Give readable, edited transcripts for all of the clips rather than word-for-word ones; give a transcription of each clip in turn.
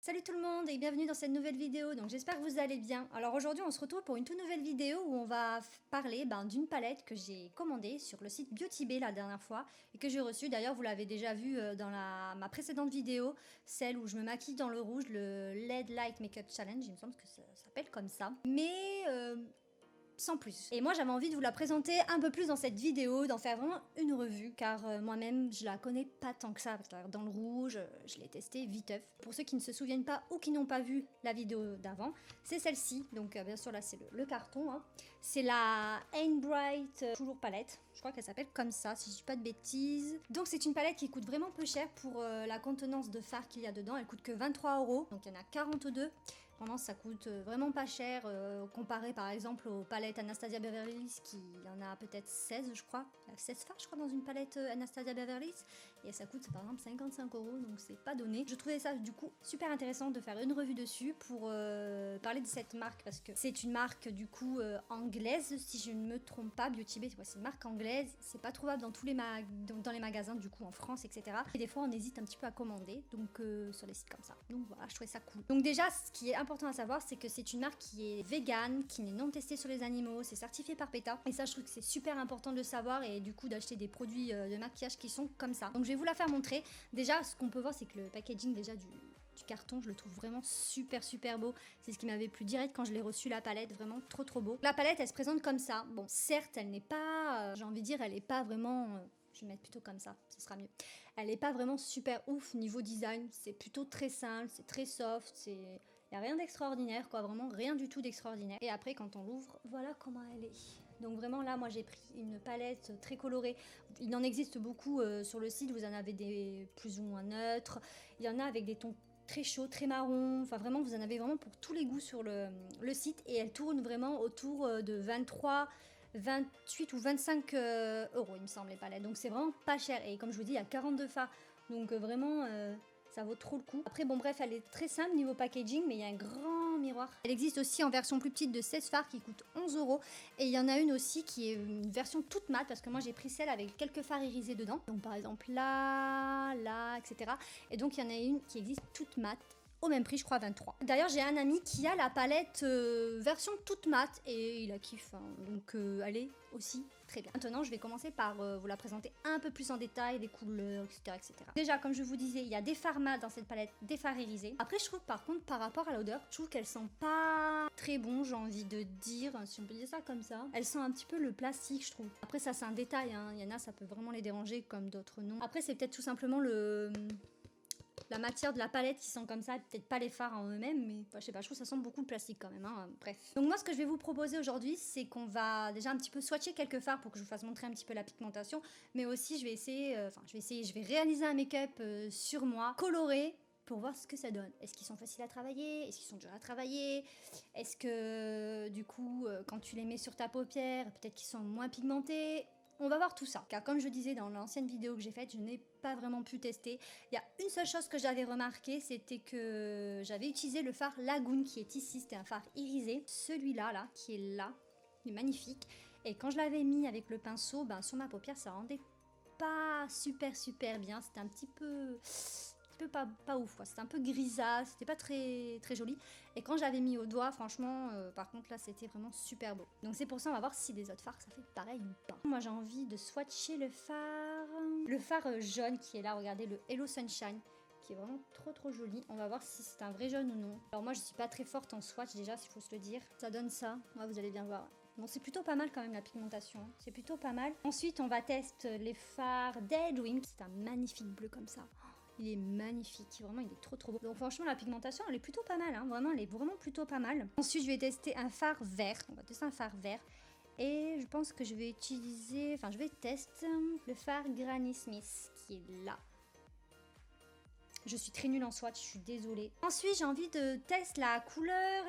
Salut tout le monde et bienvenue dans cette nouvelle vidéo, donc j'espère que vous allez bien. Alors aujourd'hui on se retrouve pour une toute nouvelle vidéo où on va parler d'une palette que j'ai commandée sur le site Beauty Bay la dernière fois et que j'ai reçue. D'ailleurs vous l'avez déjà vu dans ma précédente vidéo, celle où je me maquille dans le rouge, le LED Light Makeup Challenge, il me semble que ça s'appelle comme ça. Mais sans plus. Et moi j'avais envie de vous la présenter un peu plus dans cette vidéo, d'en faire vraiment une revue, car moi-même je la connais pas tant que ça, parce que dans le rouge, je l'ai testé viteuf. Pour ceux qui ne se souviennent pas ou qui n'ont pas vu la vidéo d'avant, c'est celle-ci, donc bien sûr là c'est le carton, hein. C'est la Ain Bright toujours palette, je crois qu'elle s'appelle comme ça si je dis pas de bêtises. Donc c'est une palette qui coûte vraiment peu cher pour la contenance de fard qu'il y a dedans, elle coûte que 23 €, donc il y en a 42. Vraiment, ça coûte vraiment pas cher comparé par exemple aux palettes Anastasia Beverly Hills qui en a peut-être 16 je crois. Il y a 16 fards je crois dans une palette Anastasia Beverly Hills et ça coûte par exemple 55 €, donc c'est pas donné. Je trouvais ça du coup super intéressant de faire une revue dessus pour parler de cette marque parce que c'est une marque du coup anglaise si je ne me trompe pas. Beauty Bay c'est une marque anglaise, c'est pas trouvable dans tous les dans les magasins du coup en France, etc. Et des fois on hésite un petit peu à commander donc sur des sites comme ça. Donc voilà, je trouvais ça cool. Donc déjà ce qui est important à savoir, c'est que c'est une marque qui est végane, qui n'est non testée sur les animaux, c'est certifié par PETA. Et ça, je trouve que c'est super important de le savoir et du coup d'acheter des produits de maquillage qui sont comme ça. Donc je vais vous la faire montrer. Déjà, ce qu'on peut voir, c'est que le packaging déjà du carton, je le trouve vraiment super beau. C'est ce qui m'avait plu direct quand je l'ai reçu, la palette, vraiment trop beau. La palette, elle se présente comme ça. Bon, certes, elle n'est pas, j'ai envie de dire, elle n'est pas vraiment... je vais mettre plutôt comme ça, ce sera mieux. Elle n'est pas vraiment super ouf niveau design, c'est plutôt très simple, c'est très soft, il n'y a rien d'extraordinaire, quoi, vraiment rien du tout d'extraordinaire. Et après, quand on l'ouvre, voilà comment elle est. Donc vraiment là, moi j'ai pris une palette très colorée. Il en existe beaucoup sur le site, vous en avez des plus ou moins neutres. Il y en a avec des tons très chauds, très marrons. Enfin vraiment, vous en avez vraiment pour tous les goûts sur le site. Et elle tourne vraiment autour de 23... 28 ou 25 euros, il me semble, les palettes. Donc c'est vraiment pas cher. Et comme je vous dis, il y a 42 fards. Donc vraiment, ça vaut trop le coup. Après, bon bref, elle est très simple niveau packaging, mais il y a un grand miroir. Elle existe aussi en version plus petite de 16 fards qui coûte 11 €. Et il y en a une aussi qui est une version toute mate, parce que moi j'ai pris celle avec quelques fards irisés dedans. Donc par exemple là, etc. Et donc il y en a une qui existe toute mate, au même prix, je crois 23. D'ailleurs, j'ai un ami qui a la palette version toute mate et il a kiffé, hein. Donc elle est aussi très bien. Maintenant, je vais commencer par vous la présenter un peu plus en détail, les couleurs, etc. Déjà, comme je vous disais, il y a des fards mat dans cette palette, des fards irisés. Après, je trouve par contre, par rapport à l'odeur, je trouve qu'elle sent pas très bon, j'ai envie de dire, si on peut dire ça comme ça. Elle sent un petit peu le plastique, je trouve. Après, ça c'est un détail, hein. Il y en a, ça peut vraiment les déranger, comme d'autres non. Après, c'est peut-être tout simplement la matière de la palette qui sent comme ça, peut-être pas les fards en eux-mêmes, mais je sais pas, je trouve que ça sent beaucoup le plastique quand même, hein. Bref. Donc moi, ce que je vais vous proposer aujourd'hui, c'est qu'on va déjà un petit peu swatcher quelques fards pour que je vous fasse montrer un petit peu la pigmentation, mais aussi je vais essayer, je vais réaliser un make-up sur moi, coloré, pour voir ce que ça donne. Est-ce qu'ils sont faciles à travailler? Est-ce qu'ils sont durs à travailler? Est-ce que, du coup, quand tu les mets sur ta paupière, peut-être qu'ils sont moins pigmentés? On va voir tout ça, car comme je disais dans l'ancienne vidéo que j'ai faite, je n'ai pas vraiment pu tester. Il y a une seule chose que j'avais remarqué, c'était que j'avais utilisé le fard Lagoon qui est ici, c'était un fard irisé. Celui-là, là, qui est là, il est magnifique. Et quand je l'avais mis avec le pinceau, sur ma paupière, ça rendait pas super bien. C'était un petit peu pas ouf, quoi. C'était un peu grisâtre, c'était pas très joli. Et quand j'avais mis au doigt, franchement, par contre là c'était vraiment super beau. Donc c'est pour ça, on va voir si les autres fards ça fait pareil ou pas. Moi j'ai envie de swatcher le fard jaune qui est là, regardez, le Hello Sunshine, qui est vraiment trop joli. On va voir si c'est un vrai jaune ou non. Alors moi je suis pas très forte en swatch déjà, s'il faut se le dire. Ça donne ça, ouais, vous allez bien voir. Bon, c'est plutôt pas mal quand même la pigmentation, hein. C'est plutôt pas mal. Ensuite on va tester les fards Daydream, c'est un magnifique bleu comme ça. Il est magnifique, vraiment il est trop beau. Donc franchement la pigmentation elle est plutôt pas mal, hein. Vraiment elle est vraiment plutôt pas mal. Ensuite je vais tester un fard vert, on va tester un fard vert. Et je pense que je vais utiliser, je vais tester le fard Granny Smith qui est là. Je suis très nulle en swatch, je suis désolée. Ensuite j'ai envie de tester la couleur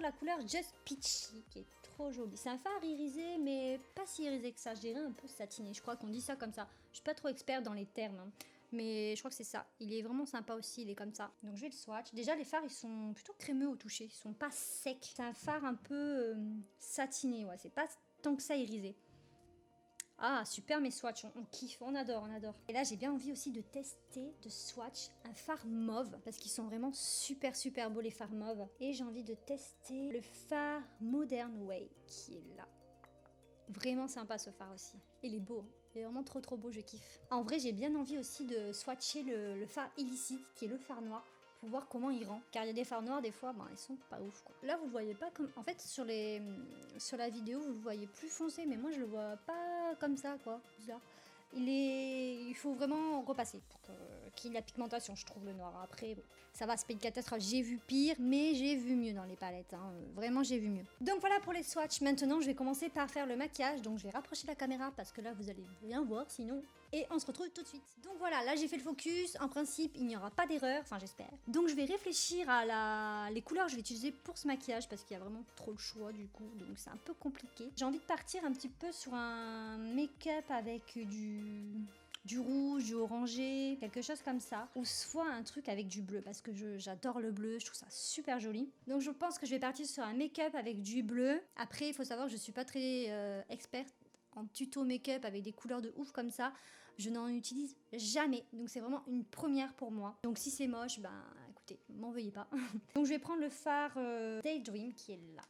Just Peachy qui est trop jolie. C'est un fard irisé mais pas si irisé que ça, je dirais un peu satiné. Je crois qu'on dit ça comme ça. Je suis pas trop experte dans les termes, hein. Mais je crois que c'est ça. Il est vraiment sympa aussi, il est comme ça. Donc je vais le swatch. Déjà les fards ils sont plutôt crémeux au toucher, ils sont pas secs. C'est un fard un peu satiné, ouais, c'est pas tant que ça irisé. Ah, super mes swatchs, on kiffe, on adore, on adore. Et là, j'ai bien envie aussi de tester, de swatch un fard mauve, parce qu'ils sont vraiment super super beaux les fards mauves. Et j'ai envie de tester le fard Modern Way, qui est là. Vraiment sympa ce fard aussi. Il est beau, il est vraiment trop trop beau, je kiffe. En vrai, j'ai bien envie aussi de swatcher le fard Illicite, qui est le fard noir, pour voir comment il rend. Car il y a des fards noirs, des fois, ben, ils sont pas ouf, quoi. Là, vous le voyez pas comme... En fait, sur la vidéo, vous le voyez plus foncé, mais moi, je le vois pas comme ça, quoi. Bizarre. Il faut vraiment repasser pour qu'il y ait de la pigmentation, je trouve, le noir. Après, bon, ça va, c'est pas une catastrophe. J'ai vu pire, mais j'ai vu mieux dans les palettes. Hein. Vraiment, j'ai vu mieux. Donc voilà pour les swatchs. Maintenant, je vais commencer par faire le maquillage. Donc, je vais rapprocher la caméra parce que là, vous allez rien voir sinon. Et on se retrouve tout de suite. Donc voilà, là j'ai fait le focus. En principe, il n'y aura pas d'erreur. Enfin, j'espère. Donc je vais réfléchir à les couleurs que je vais utiliser pour ce maquillage parce qu'il y a vraiment trop le choix du coup. Donc c'est un peu compliqué. J'ai envie de partir un petit peu sur un make-up avec du rouge, du orangé, quelque chose comme ça. Ou soit un truc avec du bleu parce que j'adore le bleu, je trouve ça super joli. Donc je pense que je vais partir sur un make-up avec du bleu. Après, il faut savoir que je suis pas très experte en tuto make-up avec des couleurs de ouf comme ça. Je n'en utilise jamais, donc c'est vraiment une première pour moi. Donc si c'est moche, ben écoutez, m'en veuillez pas. Donc je vais prendre le fard Daydream qui est là.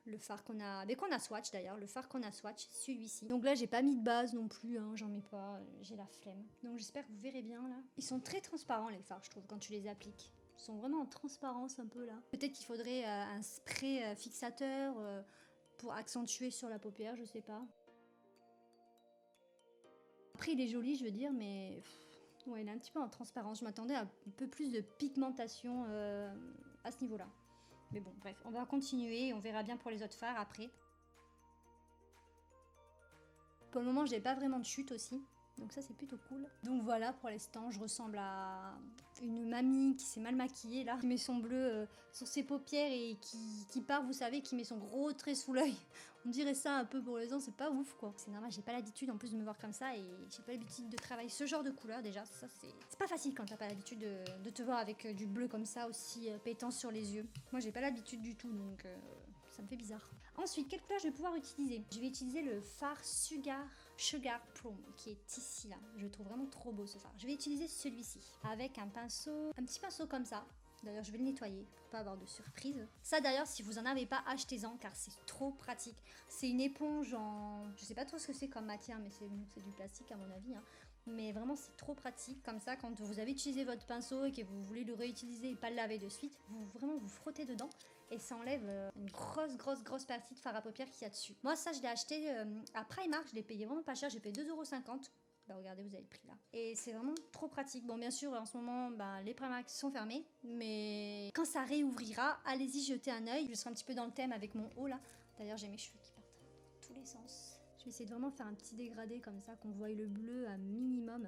Le fard qu'on a swatch d'ailleurs, le fard qu'on a swatch, celui-ci. Donc là j'ai pas mis de base non plus, hein, j'en mets pas, j'ai la flemme. Donc j'espère que vous verrez bien là. Ils sont très transparents les fards je trouve quand tu les appliques. Ils sont vraiment en transparence un peu là. Peut-être qu'il faudrait un spray fixateur pour accentuer sur la paupière, je sais pas. Après, il est joli, je veux dire, mais ouais, il est un petit peu en transparence. Je m'attendais à un peu plus de pigmentation à ce niveau-là. Mais bon, bref, on va continuer et on verra bien pour les autres fards après. Pour le moment, j'ai pas vraiment de chute aussi. Donc ça, c'est plutôt cool. Donc voilà, pour l'instant, je ressemble à une mamie qui s'est mal maquillée, là. Qui met son bleu sur ses paupières et qui part, vous savez, qui met son gros trait sous l'œil. On dirait ça un peu pour les ans, c'est pas ouf, quoi. C'est normal, j'ai pas l'habitude en plus de me voir comme ça et j'ai pas l'habitude de travailler ce genre de couleur, déjà. Ça, c'est pas facile quand t'as pas l'habitude de te voir avec du bleu comme ça, aussi pétant sur les yeux. Moi, j'ai pas l'habitude du tout, donc ça me fait bizarre. Ensuite, quelle couleur je vais pouvoir utiliser? Je vais utiliser le fard Sugar Plum qui est ici là. Je le trouve vraiment trop beau ce fard. Je vais utiliser celui-ci avec un petit pinceau comme ça. D'ailleurs, je vais le nettoyer pour pas avoir de surprise. Ça d'ailleurs, si vous en avez pas, achetez-en car c'est trop pratique. C'est une éponge en... Je sais pas trop ce que c'est comme matière, mais c'est du plastique à mon avis. Hein. Mais vraiment, c'est trop pratique. Comme ça, quand vous avez utilisé votre pinceau et que vous voulez le réutiliser et pas le laver de suite, vous frottez dedans et ça enlève une grosse partie de fard à paupières qu'il y a dessus. Moi, ça, je l'ai acheté à Primark. Je l'ai payé vraiment pas cher. J'ai payé 2,50 €. Bah regardez, vous avez le prix là. Et c'est vraiment trop pratique. Bon, bien sûr, en ce moment, les Primark sont fermés. Mais quand ça réouvrira, allez-y, jetez un œil. Je serai un petit peu dans le thème avec mon haut là. D'ailleurs, j'ai mes cheveux qui partent dans tous les sens. Je vais essayer de vraiment faire un petit dégradé comme ça, qu'on voie le bleu à minimum.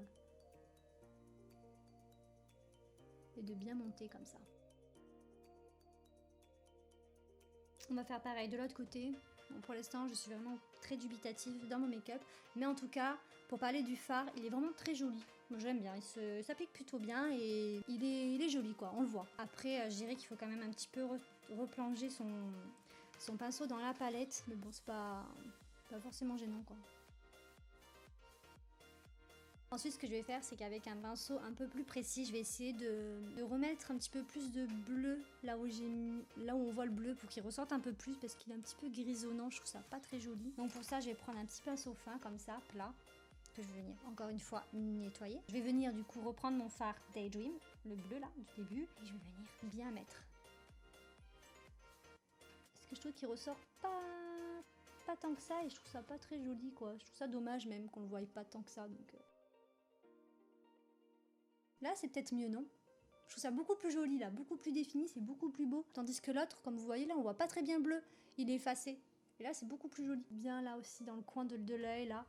Et de bien monter comme ça. On va faire pareil de l'autre côté. Bon, pour l'instant, je suis vraiment très dubitative dans mon make-up. Mais en tout cas, pour parler du fard, il est vraiment très joli. Moi, j'aime bien. Il s'applique plutôt bien et il est joli, quoi. On le voit. Après, je dirais qu'il faut quand même un petit peu replonger son pinceau dans la palette. Mais bon, c'est pas forcément gênant, quoi. Ensuite, ce que je vais faire, c'est qu'avec un pinceau un peu plus précis, je vais essayer de remettre un petit peu plus de bleu là où on voit le bleu pour qu'il ressorte un peu plus parce qu'il est un petit peu grisonnant, je trouve ça pas très joli. Donc pour ça, je vais prendre un petit pinceau fin comme ça, plat, que je vais venir encore une fois nettoyer. Je vais venir du coup reprendre mon fard Daydream, le bleu là du début, et je vais venir bien mettre. Parce que je trouve qu'il ressort pas tant que ça et je trouve ça pas très joli quoi. Je trouve ça dommage même qu'on le voie pas tant que ça donc... Là, c'est peut-être mieux, non? Je trouve ça beaucoup plus joli, là, beaucoup plus défini, c'est beaucoup plus beau. Tandis que l'autre, comme vous voyez là, on voit pas très bien le bleu, il est effacé. Et là, c'est beaucoup plus joli. Bien là aussi, dans le coin de l'œil, là.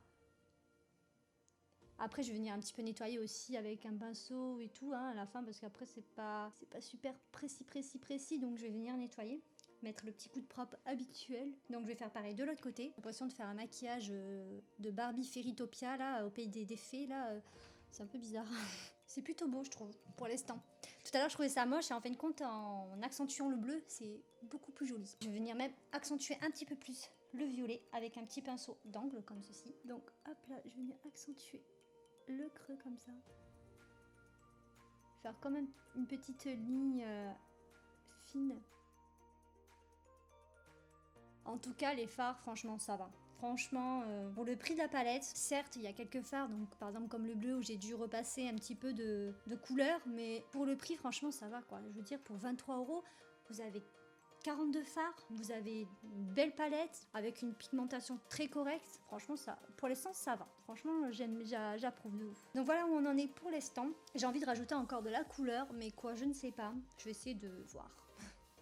Après, je vais venir un petit peu nettoyer aussi avec un pinceau et tout, hein, à la fin, parce qu'après, c'est pas super précis, donc je vais venir nettoyer. Mettre le petit coup de propre habituel. Donc je vais faire pareil de l'autre côté. J'ai l'impression de faire un maquillage de Barbie Fairytopia, là, au pays des fées, là. C'est un peu bizarre. C'est plutôt beau, je trouve, pour l'instant. Tout à l'heure, je trouvais ça moche et en fin de compte, en accentuant le bleu, c'est beaucoup plus joli. Je vais venir même accentuer un petit peu plus le violet avec un petit pinceau d'angle comme ceci. Donc hop là, je vais venir accentuer le creux comme ça. Faire comme une petite ligne fine. En tout cas, les fards, franchement, ça va. Franchement, pour le prix de la palette, certes, il y a quelques fards, donc par exemple comme le bleu où j'ai dû repasser un petit peu de couleur, mais pour le prix, franchement, ça va quoi. Je veux dire, pour 23 €, vous avez 42 fards, vous avez une belle palette avec une pigmentation très correcte. Franchement, ça, pour l'instant, ça va. Franchement, j'approuve de ouf. Donc voilà où on en est pour l'instant. J'ai envie de rajouter encore de la couleur, mais quoi, je ne sais pas. Je vais essayer de voir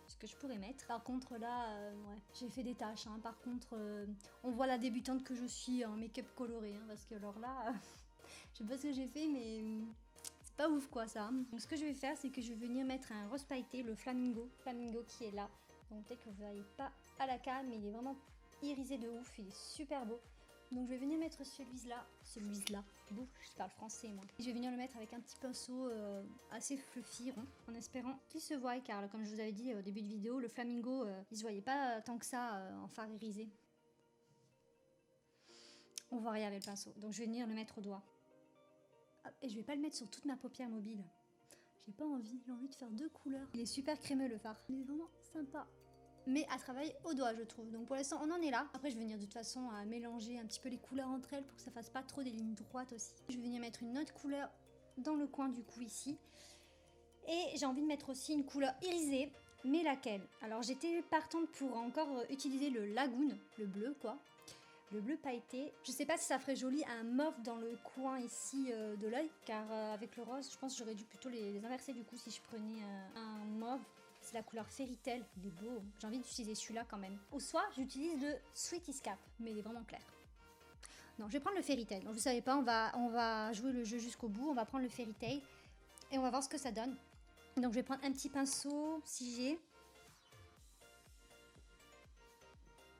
ce que je pourrais mettre. Par contre, là, ouais, j'ai fait des tâches. Hein. Par contre, on voit la débutante que je suis en make-up coloré. Hein, parce que alors là, je sais pas ce que j'ai fait, mais c'est pas ouf quoi ça. Donc ce que je vais faire, c'est que je vais venir mettre un rose pailleté, le flamingo. Flamingo qui est là. Donc peut-être que vous ne voyez pas à la cam, mais il est vraiment irisé de ouf, il est super beau. Donc je vais venir mettre celui-là, bon, je parle français moi. Et je vais venir le mettre avec un petit pinceau assez fluffy, rond, en espérant qu'il se voie, car comme je vous avais dit au début de vidéo, le flamingo, il se voyait pas tant que ça en fard irisé. On voit rien avec le pinceau, donc je vais venir le mettre au doigt. Hop, et je vais pas le mettre sur toute ma paupière mobile. J'ai pas envie, j'ai envie de faire 2 couleurs. Il est super crémeux le fard, il est vraiment sympa. Mais à travailler au doigt je trouve, donc pour l'instant on en est là. Après je vais venir de toute façon à mélanger un petit peu les couleurs entre elles pour que ça fasse pas trop des lignes droites aussi. Je vais venir mettre une autre couleur dans le coin du cou ici. Et j'ai envie de mettre aussi une couleur irisée, mais laquelle? Alors j'étais partante pour encore utiliser le Lagoon, le bleu quoi. Le bleu pailleté, je sais pas si ça ferait joli un mauve dans le coin ici de l'œil, car avec le rose, je pense que j'aurais dû plutôt les inverser du coup si je prenais un mauve. C'est la couleur Fairy Tail, il est beau, j'ai envie d'utiliser celui-là quand même. Ou soit j'utilise le Sweetie Cap, mais il est vraiment clair. Non, je vais prendre le Fairy Tail, donc vous savez pas, on va jouer le jeu jusqu'au bout, on va prendre le Fairy Tail et on va voir ce que ça donne. Donc je vais prendre un petit pinceau, si j'ai.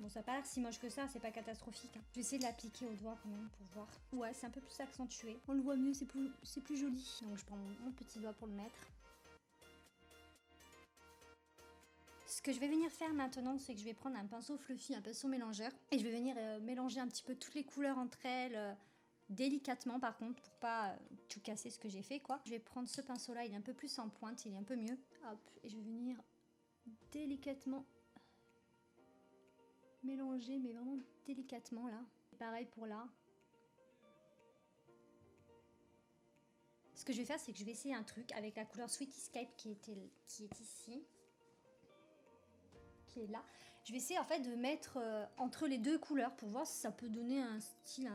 Bon, ça n'a pas l'air si moche que ça, c'est pas catastrophique. Hein. Je vais essayer de l'appliquer au doigt quand même pour voir. Ouais, c'est un peu plus accentué. On le voit mieux, c'est plus joli. Donc je prends mon petit doigt pour le mettre. Ce que je vais venir faire maintenant, c'est que je vais prendre un pinceau fluffy, un pinceau mélangeur. Et je vais venir mélanger un petit peu toutes les couleurs entre elles, délicatement par contre, pour pas tout casser ce que j'ai fait quoi. Je vais prendre ce pinceau-là, il est un peu plus en pointe, il est un peu mieux. Hop, et je vais venir délicatement mélanger, mais vraiment délicatement là. Et pareil pour là. Ce que je vais faire, c'est que je vais essayer un truc avec la couleur Sweet Escape qui est ici. Qui est là. Je vais essayer en fait de mettre entre les deux couleurs pour voir si ça peut donner un style,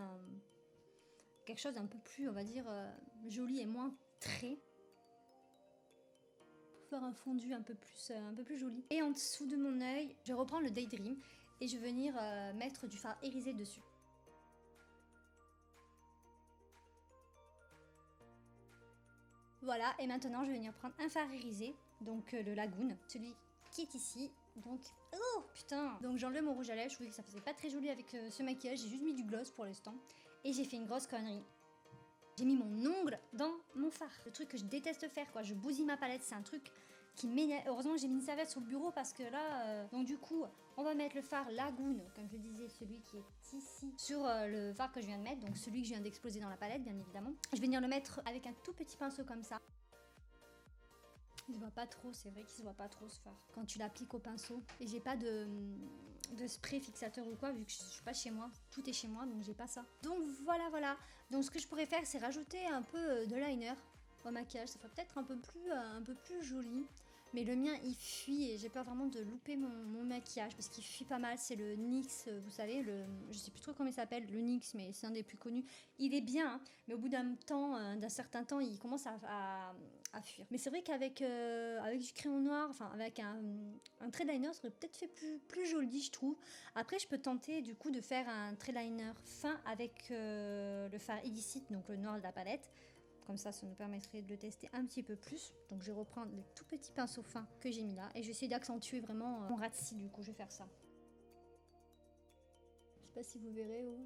quelque chose d'un peu plus, on va dire, joli et moins trait. Pour faire un fondu un peu plus joli. Et en dessous de mon œil, je reprends le Daydream et je vais venir mettre du fard irisé dessus. Voilà, et maintenant je vais venir prendre un fard irisé, donc le Lagoon, celui qui est ici. Donc, oh putain! Donc j'enlève mon rouge à lèvres, je trouvais que ça faisait pas très joli avec ce maquillage, j'ai juste mis du gloss pour l'instant. Et j'ai fait une grosse connerie. J'ai mis mon ongle dans mon fard. Le truc que je déteste faire quoi, je bousille ma palette, c'est un truc qui m'énerve. Heureusement j'ai mis une serviette sur le bureau parce que là... Donc du coup, on va mettre le fard Lagoon, comme je disais, celui qui est ici, sur le fard que je viens de mettre, donc celui que je viens d'exploser dans la palette bien évidemment. Je vais venir le mettre avec un tout petit pinceau comme ça. Il se voit pas trop, c'est vrai qu'il se voit pas trop ce fard quand tu l'appliques au pinceau. Et j'ai pas de spray fixateur ou quoi, vu que je suis pas chez moi. Tout est chez moi, donc j'ai pas ça. Donc voilà. Donc ce que je pourrais faire, c'est rajouter un peu de liner au maquillage. Ça ferait peut-être un peu plus joli. Mais le mien, il fuit et j'ai peur vraiment de louper mon maquillage parce qu'il fuit pas mal. C'est le NYX, vous savez, je sais plus trop comment il s'appelle, le NYX, mais c'est un des plus connus. Il est bien, hein, mais au bout d'un certain temps, il commence à fuir. Mais c'est vrai qu'avec du crayon noir, enfin avec un trait liner, ça aurait peut-être fait plus joli, je trouve. Après, je peux tenter du coup de faire un trait liner fin avec le fard illicite, donc le noir de la palette. Comme ça nous permettrait de le tester un petit peu plus. Donc je vais reprendre le tout petit pinceau fin que j'ai mis là. Et je vais essayer d'accentuer vraiment mon ras de cils, du coup je vais faire ça. Je sais pas si vous verrez.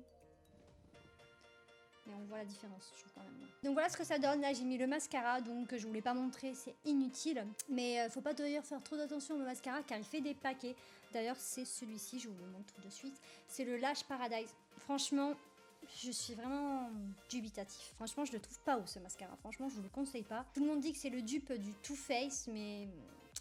Mais on voit la différence, je trouve quand même. Donc voilà ce que ça donne. Là, j'ai mis le mascara, donc je vous l'ai pas montré, c'est inutile. Mais faut pas d'ailleurs faire trop d'attention au mascara car il fait des paquets. D'ailleurs, c'est celui-ci, je vous le montre tout de suite. C'est le Lash Paradise. Franchement, je suis vraiment dubitatif. Franchement, je le trouve pas haut ce mascara. Franchement, je vous le conseille pas. Tout le monde dit que c'est le dupe du Too Faced, mais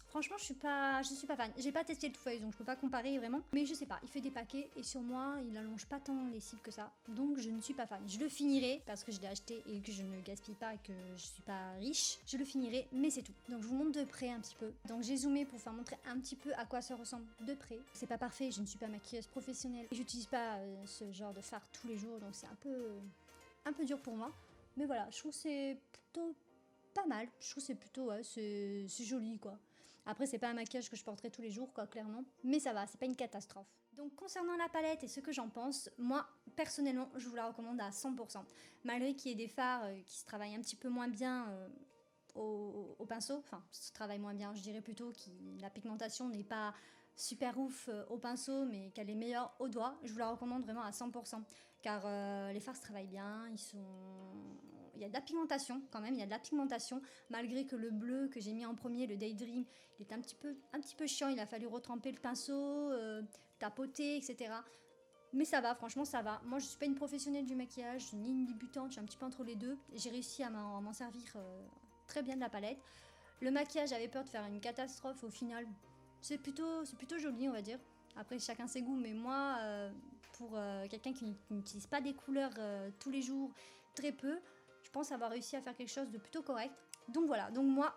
franchement, je suis pas fan. J'ai pas testé le Too Faced, donc je peux pas comparer vraiment. Mais je sais pas, il fait des paquets et sur moi, il allonge pas tant les cils que ça. Donc je ne suis pas fan. Je le finirai parce que je l'ai acheté et que je ne gaspille pas et que je suis pas riche. Je le finirai, mais c'est tout. Donc je vous montre de près un petit peu. Donc j'ai zoomé pour faire montrer un petit peu à quoi ça ressemble de près. C'est pas parfait, je ne suis pas maquilleuse professionnelle. J'utilise pas ce genre de fard tous les jours, donc c'est un peu dur pour moi. Mais voilà, je trouve que c'est plutôt pas mal. Je trouve que c'est plutôt, ouais, c'est joli quoi. Après, c'est pas un maquillage que je porterai tous les jours, quoi, clairement. Mais ça va, c'est pas une catastrophe. Donc, concernant la palette et ce que j'en pense, moi, personnellement, je vous la recommande à 100%. Malgré qu'il y ait des fards qui se travaillent un petit peu moins bien au pinceau, enfin, se travaillent moins bien, je dirais plutôt que la pigmentation n'est pas super ouf au pinceau, mais qu'elle est meilleure au doigt, je vous la recommande vraiment à 100%. Car les fards se travaillent bien, il y a de la pigmentation quand même, il y a de la pigmentation, malgré que le bleu que j'ai mis en premier, le Daydream, il est un petit peu chiant, il a fallu retremper le pinceau, tapoter, etc. Mais ça va, franchement ça va. Moi je suis pas une professionnelle du maquillage, ni une débutante, je suis un petit peu entre les deux. J'ai réussi à m'en servir très bien de la palette. Le maquillage, j'avais peur de faire une catastrophe, au final c'est plutôt joli on va dire. Après chacun ses goûts, mais moi pour quelqu'un qui n'utilise pas des couleurs tous les jours, très peu, je pense avoir réussi à faire quelque chose de plutôt correct. Donc voilà, donc moi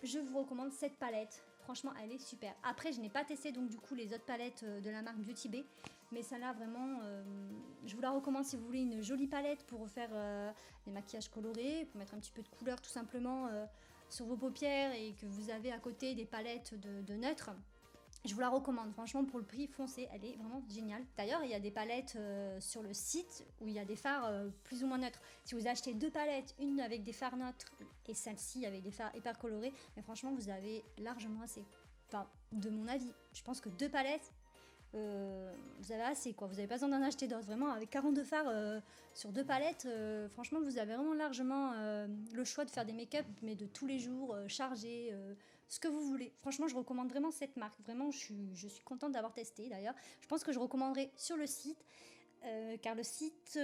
je vous recommande cette palette. Franchement, elle est super. Après, je n'ai pas testé donc du coup les autres palettes de la marque Beauty Bay, mais celle-là vraiment, je vous la recommande si vous voulez une jolie palette pour faire des maquillages colorés, pour mettre un petit peu de couleur tout simplement sur vos paupières et que vous avez à côté des palettes de neutres. Je vous la recommande, franchement pour le prix, foncez, elle est vraiment géniale. D'ailleurs, il y a des palettes sur le site où il y a des fards plus ou moins neutres. Si vous achetez deux palettes, une avec des fards neutres et celle-ci avec des fards hyper colorés, mais franchement vous avez largement assez. Enfin, de mon avis, je pense que deux palettes, vous avez assez quoi, vous n'avez pas besoin d'en acheter d'autres. Vraiment, avec 42 fards sur deux palettes, franchement vous avez vraiment largement le choix de faire des make-up, mais de tous les jours, chargés, ce que vous voulez. Franchement, je recommande vraiment cette marque. Vraiment, je suis contente d'avoir testé d'ailleurs. Je pense que je recommanderais sur le site. Car le site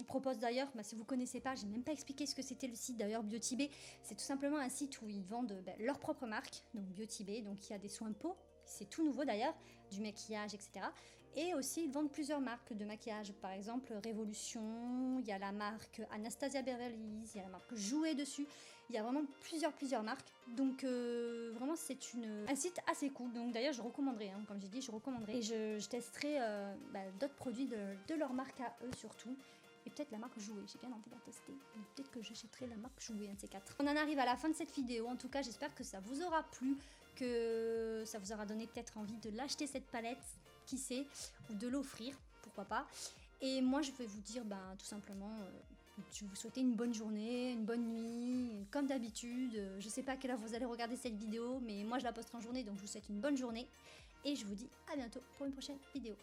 propose d'ailleurs, si vous connaissez pas, j'ai même pas expliqué ce que c'était le site d'ailleurs, Beauty Bay, c'est tout simplement un site où ils vendent leur propre marque, donc Beauty Bay, donc il y a des soins peau, c'est tout nouveau d'ailleurs, du maquillage, etc. Et aussi ils vendent plusieurs marques de maquillage, par exemple Révolution, il y a la marque Anastasia Beverly Hills, il y a la marque Jouer dessus, il y a vraiment plusieurs marques, donc vraiment c'est un site assez cool. Donc d'ailleurs je recommanderais, comme j'ai dit, je recommanderais. Et je testerai d'autres produits de leur marque à eux surtout. Et peut-être la marque Jouer, j'ai bien envie de la tester. Donc peut-être que j'achèterai la marque Jouer, un de ces quatre. On en arrive à la fin de cette vidéo, en tout cas j'espère que ça vous aura plu, que ça vous aura donné peut-être envie de l'acheter cette palette, qui sait, ou de l'offrir, pourquoi pas. Et moi je vais vous dire tout simplement... je vais vous souhaiter une bonne journée, une bonne nuit, comme d'habitude. Je sais pas à quelle heure vous allez regarder cette vidéo, mais moi je la posterai en journée, donc je vous souhaite une bonne journée. Et je vous dis à bientôt pour une prochaine vidéo.